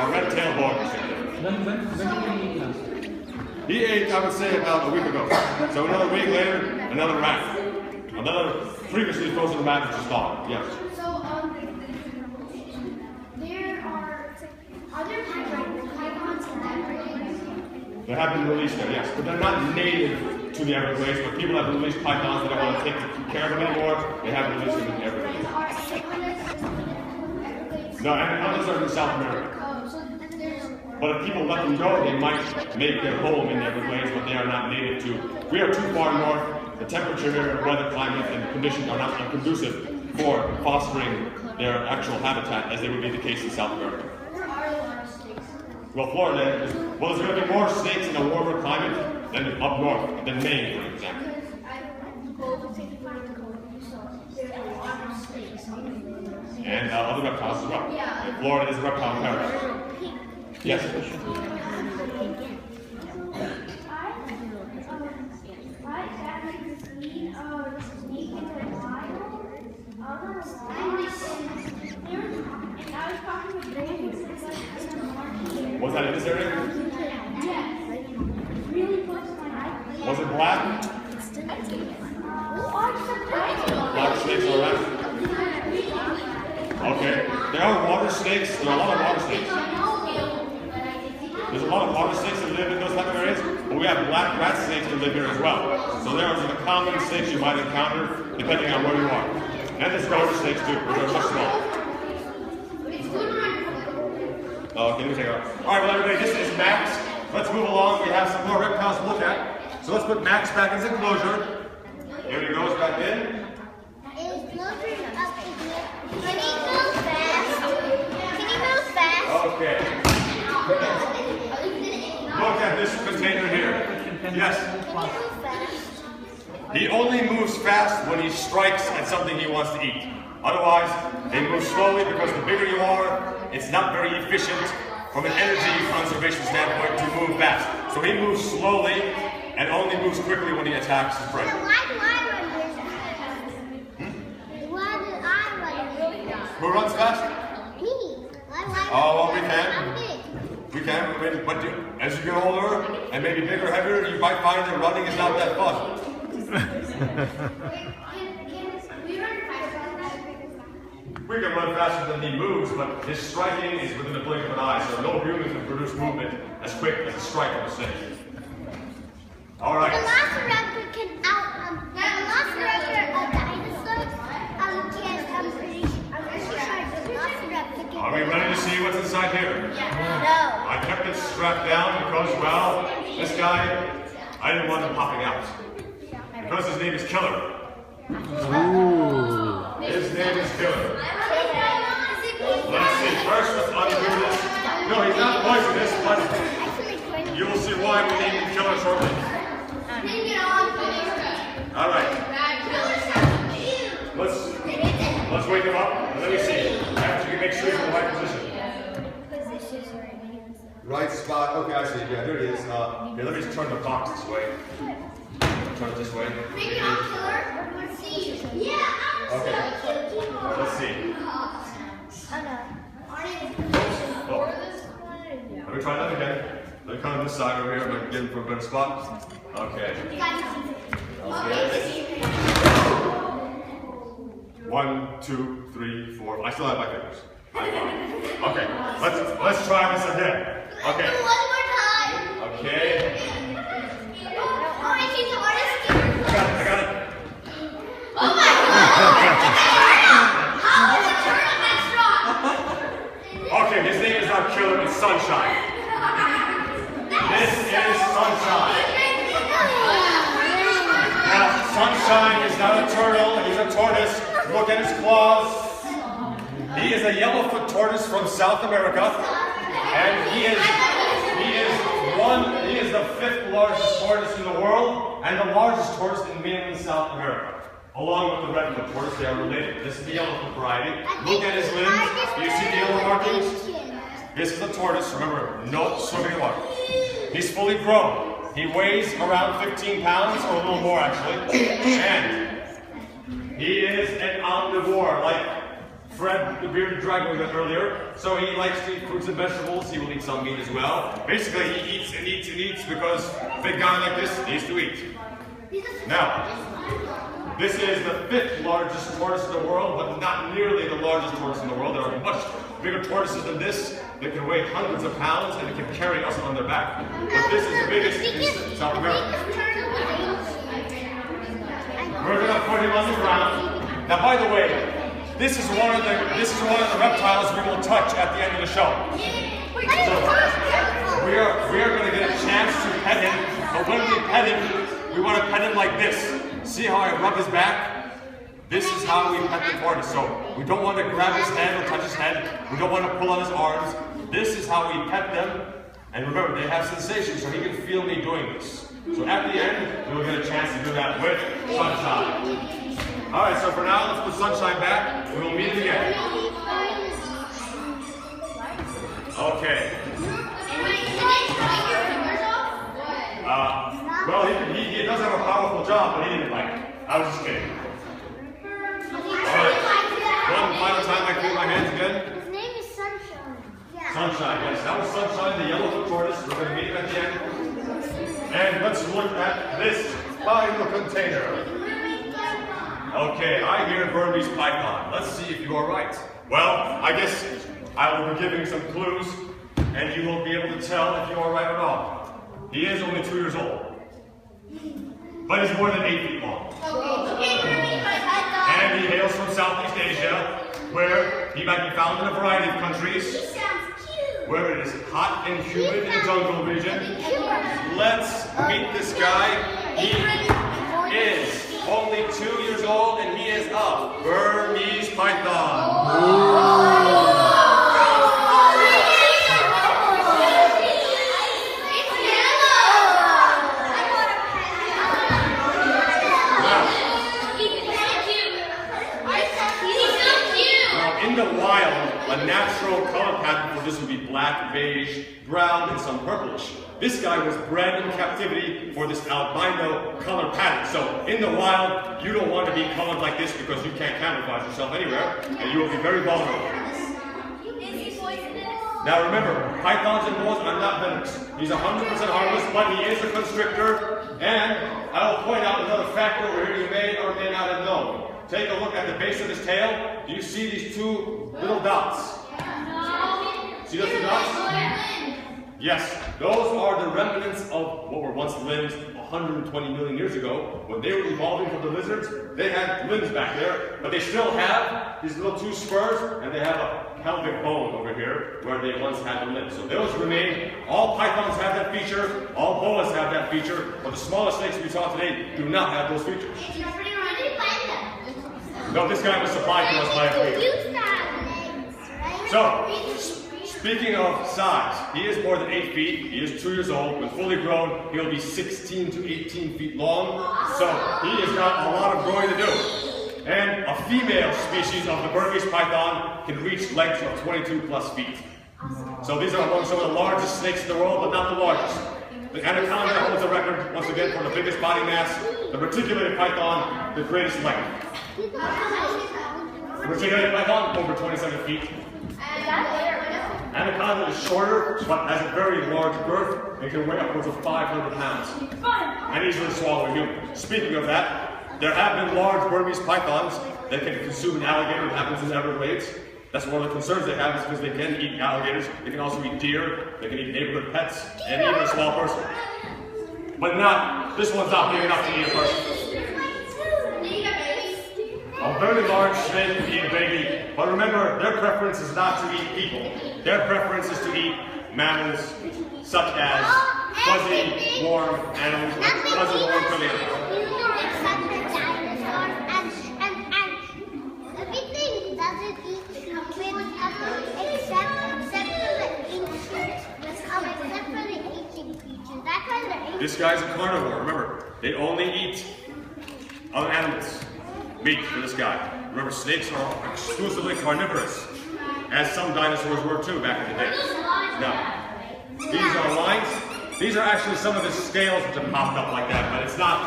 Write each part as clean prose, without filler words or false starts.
a red-tailed boa constrictor. When did he eat last? He ate, I would say, about a week ago. So another week later, another rat. Another previously frozen rat which is gone. Yes. So, are there pythons in the Everglades? They have been released there, yes. But they're not native to the Everglades, but people have released pythons that don't want to take care of them anymore. They have released them in the Everglades. No, and others are in South America. But if people let them go, they might make their home in the Everglades, but they are not native to. We are too far north. The temperature here, weather, climate, and conditions are not conducive for fostering their actual habitat as they would be the case in South America. Where are the water snakes? Well, Florida, well, there's going to be more snakes in a warmer climate than up north, than Maine, for example. And other reptiles as well. Yeah. Florida is a reptile paradise. Yes. Was that in this area? Was it black? Black snakes are around? Okay. There are water snakes. There are a lot of water snakes. There's a lot of water snakes that live in those type of areas, but we have black rat snakes that live here as well. So there are the common snakes you might encounter depending on where you are. And there's garter snakes too, which are much smaller. Okay, let me take it off. Alright, well everybody, this is Max. Let's move along. We have some more reptiles to look at. So let's put Max back in his enclosure. Here he goes back in. Okay. Look at this container here. Yes. He only moves fast when he strikes at something he wants to eat. Otherwise, they move slowly because the bigger you are, it's not very efficient from an energy conservation standpoint to move fast. So he moves slowly and only moves quickly when he attacks his prey. Why do I run really fast? Why do I run really fast? Who runs fast? Me. Oh, well, we can. We can, but as you get older and maybe bigger, heavier, you might find that running is not that fun. We can run faster than he moves, but his striking is within the blink of an eye, so no human can produce movement as quick as a strike of a snake. All right. Velociraptor can Velociraptor, a dinosaur, I'm pretty sure Velociraptor can. Are we ready to see what's inside here? Yeah. No. I kept it strapped down because, well, this guy, I didn't want him popping out. Because his name is Killer. Ooh. His name is Killer. Let's see. First, let's undo this. No, he's not poisonous, but you will see why we named him Killer shortly. All right. Let's wake him up and let me see. After you make sure he's in the right position. Right spot. Okay, I see. Yeah, there it is. Here, let me just turn the box this way. Turn it this way. Okay. Let's see. Oh. Let me try that again. Let me come on this side over here. I'm going to get him from a better spot. Okay. Okay. 1, 2, 3, 4. I still have my fingers. Okay. Let's try this again. Okay. One more time. Okay. I got it. Oh my God! How is a turtle that strong? Okay, his name is not Killer, it's Sunshine. This is Sunshine. Now, Sunshine is not a turtle, he's a tortoise. Look at his claws. He is a yellowfoot tortoise from South America. And he is the 5th largest tortoise in the world and the largest tortoise in mainland South America. Along with the redfoot tortoise, they are related. This is the yellowfoot variety. Look at his limbs. Do you see the yellow markings? This is a tortoise. Remember, no swimming in water. He's fully grown. He weighs around 15 pounds, or a little more actually. And he is an omnivore, like Fred, the bearded dragon we met earlier. So he likes to eat fruits and vegetables. He will eat some meat as well. Basically, he eats and eats and eats because a big guy like this needs to eat. Now, this is the 5th largest tortoise in the world, but not nearly the largest tortoise in the world. There are much bigger tortoises than this that can weigh hundreds of pounds and can carry us on their back. But this is the biggest in South America. We're going to put him on the ground. Now, by the way, this is one of the reptiles we will touch at the end of the show. So we are going to get a chance to pet him, but when we pet him, we want to pet him like this. See how I rub his back? This is how we pet the tortoise. So we don't want to grab his head or touch his head. We don't want to pull on his arms. This is how we pet them. And remember, they have sensation, so he can feel me doing this. So at the end, we will get a chance to do that with Sunshine. Alright, so for now, let's put Sunshine back, and we'll meet again. Okay. Well, he does have a powerful job, but he didn't like it. I was just kidding. Alright. One final time I clean my hands again. His name is Sunshine. Yeah. Sunshine, yes. That was Sunshine, the yellow tortoise. We're going to meet him at the end. And let's look at this final container. Okay, I hear Burmese python. Let's see if you are right. Well, I guess I will be giving some clues, and you will be able to tell if you are right or not. He is only 2 years old, but he's more than 8 feet long. And he hails from Southeast Asia, where he might be found in a variety of countries, where it is hot and humid in the jungle region. Let's meet this guy. He is only 2 years old, and he is a Burmese python. In the wild, a natural color pattern for this would be black, beige, brown, and some purplish. This guy was bred in captivity for this albino color pattern. So in the wild, you don't want to be colored like this because you can't camouflage yourself anywhere, and you will be very vulnerable. Now remember, pythons and boas are not venomous. He's 100% harmless, but he is a constrictor. And I will point out another fact over here you may or may not have known. Take a look at the base of his tail. Do you see these 2 little dots? See those 2 dots? Yes, those are the remnants of what were once limbs 120 million years ago. When they were evolving from the lizards, they had limbs back there, but they still have these little 2 spurs, and they have a pelvic bone over here where they once had the limbs. So those remain. All pythons have that feature, all boas have that feature, but the smallest snakes we saw today do not have those features. No, this guy was supplied to us by a breeder. So, speaking of size, he is more than 8 feet. He is 2 years old. When fully grown, he'll be 16 to 18 feet long. So, he has got a lot of growing to do. And a female species of the Burmese python can reach lengths of 22 plus feet. So these are among some of the largest snakes in the world, but not the largest. The anaconda holds a record, once again, for the biggest body mass. The reticulated python, the greatest length. The reticulated python, over 27 feet. Anaconda is shorter, but has a very large girth and can weigh upwards of 500 pounds. And easily swallow a human. Speaking of that, there have been large Burmese pythons that can consume an alligator that happens in the Everglades. That's one of the concerns they have, is because they can eat alligators, they can also eat deer, they can eat neighborhood pets, and even a small person. But this one's not big enough to eat a person. A very large snake can eat a baby, but remember, their preference is not to eat people. Their preference is to eat mammals such as fuzzy, warm animals, like fuzzy, warm chameleons. This guy's a carnivore. Remember, they only eat other animals. Meat for this guy. Remember, snakes are exclusively carnivorous, as some dinosaurs were too back in the day. Now, these are lines. These are actually some of the scales which have popped up like that, but it's not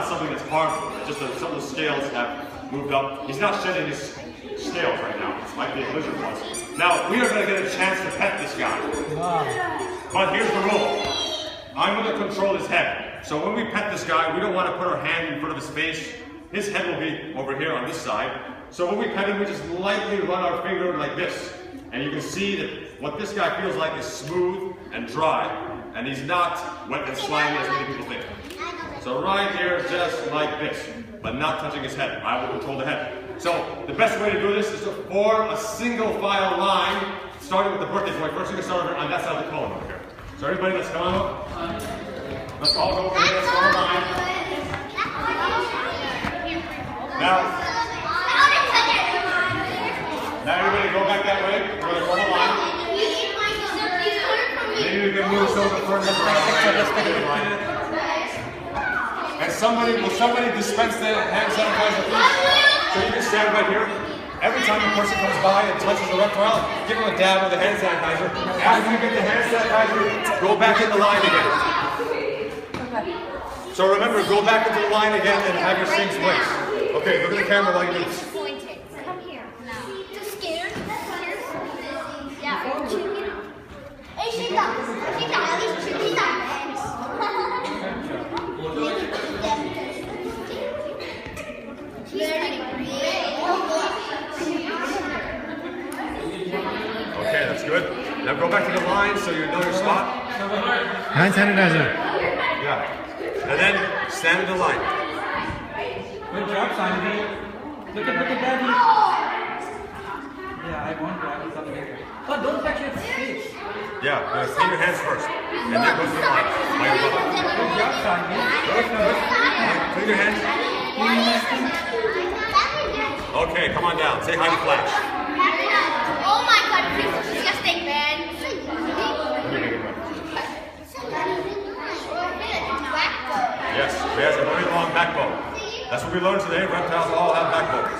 something that's harmful. It's just that some of the scales have moved up. He's not shedding his scales right now, like the lizard was. Now, we are going to get a chance to pet this guy. But here's the rule. I'm going to control his head. So when we pet this guy, we don't want to put our hand in front of his face. His head will be over here on this side. So when we pet him, we just lightly run our finger like this. And you can see that what this guy feels like is smooth and dry. And he's not wet and slimy as many people think. So right here, just like this, but not touching his head. I will control the head. So the best way to do this is to form a single file line, starting with the birthday boy. First, you can start over on that side of the column over here. So everybody, let's come on up. Let's all go over here. Let's form a line. Now everybody go back that way. We're going to form a line. Maybe we can move some of the furniture. And will somebody dispense the hand sanitizer, please? So you can stand right here. Every time a person comes by and touches the reptile, give them a dab with the hand sanitizer. After you get the hand sanitizer, go back in the line again. So remember, go back into the line again and have your things placed. Okay, look at the camera while you do this. Come here. Too scared? Yeah. Hey, Shinda. At least Shinda. Okay, that's good. Now go back to the line so you know your spot. Hand sanitizer. Yeah. And then stand in the line. Good job, Sandy. Look at Daddy. Yeah, I want to have something. Oh, don't touch your face. Yeah, clean your hands first. And then go to the line. Good job, Sandy. Clean your hands. Okay, come on down. Say hi to Flash. Oh my god, it's disgusting, man. Yes, he has a very long backbone. That's what we learned today. Reptiles all have backbones.